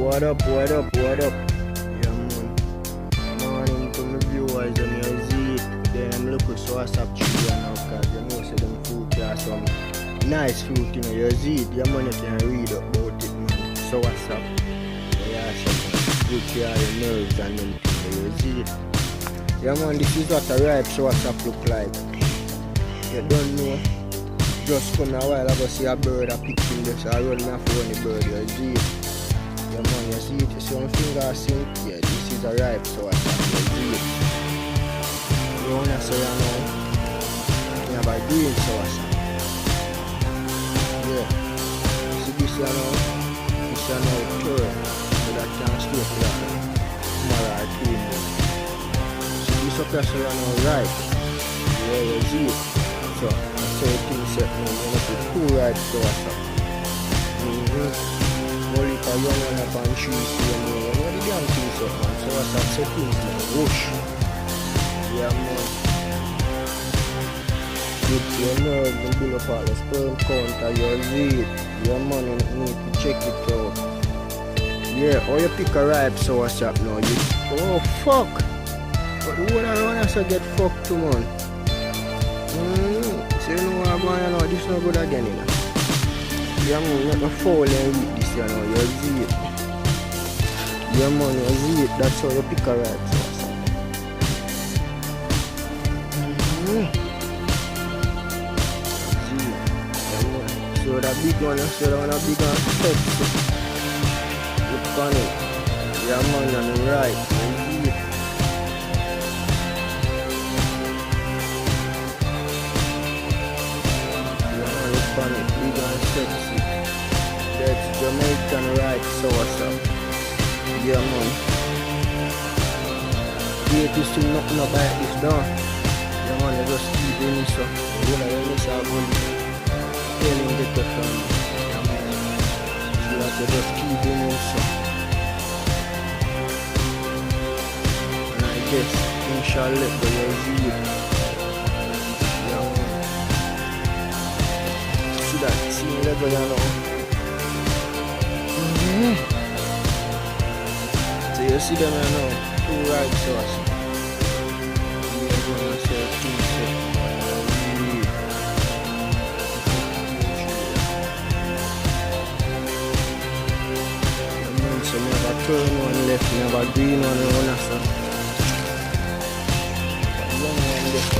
What up? Yeah, man. Morning to my viewers and your Z. Then I'm looking soursop tree now because you know say them fruit are some nice fruit, you know, your Z. Yeah, man, you can read about it, man. Soursop. Yeah, some fruit here, your nerves and them things, your Z. Yeah, man, this is what a ripe soursop look like. You don't know. Just come a while ago see a bird a picking this, I run off on the bird, you see it. Yeah, man, you see it, you see one finger sink, yeah, this is a ripe soursop, you see it. You wanna say you know, you have a green soursop. Yeah, see this you know, this you know turn, so that can stay for that tomorrow or 2 months. See this up here so you know ripe, yeah, you see it. So, things set now, you know, put 2 ripe soursop. Only for young one up on trees, you know the damn things up, man. Soursop set things now, whoosh. Yeah, man. With your nerves and build up all the sperm count and your Z. Yeah, man, you need to check it out. Yeah, or you pick a ripe soursop now, you, oh fuck. But the one around us get fucked too, man. So you know what I'm going on, this is not good again, you know. Yeah, man, not a foul and eat this, you know, you see it. Yeah, man, you see it, that's how you pick a ripe soursop. See it, yeah, man. So that big one, so that one a big one sexy. Look on it. Yeah, man, on the right, you see it. Big and sexy. That's Jamaican ripe soursop. Yeah, man. Wait to see nothing about this done. Yeah, man, you just keep doing this up. You know, you just have one feeling get the from. Yeah, man. So that you just keep doing this up. And I guess, inshallah, but you'll see it. That see level, you know. So you see them, you know, 2 ripe soursop. You're gonna say 2 set. So never turn one left, never green one runner, so. Young one left.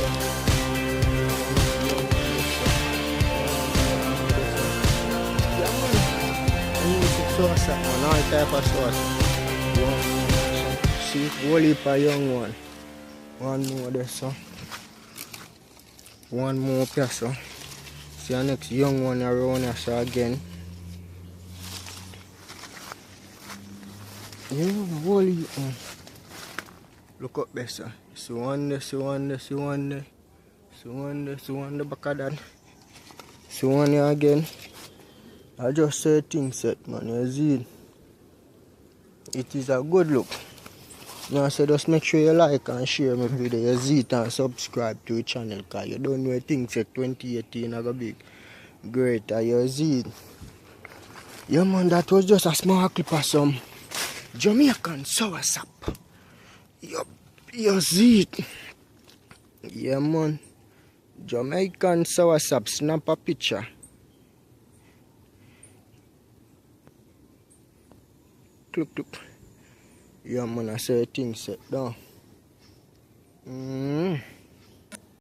Soursop, man, all type of soursop. See, whole heap of young one. One more there, so. One more up here, so. See the next young one around here, so again. Yeah, whole heap, man. Look up there, so. See one there, see one there, see one there. See one there, see one there back of that. See one here again. I just say things set, man, you see it. It is a good look. Now, so just make sure you like and share my video, you see it, and subscribe to the channel, because you don't know things set 2018 are going to be great, you see it. Yeah, man, that was just a small clip of some Jamaican soursop. Yup, you see it. Yeah, man. Jamaican soursop, snap a picture. Look. Yeah, man, I say things set down.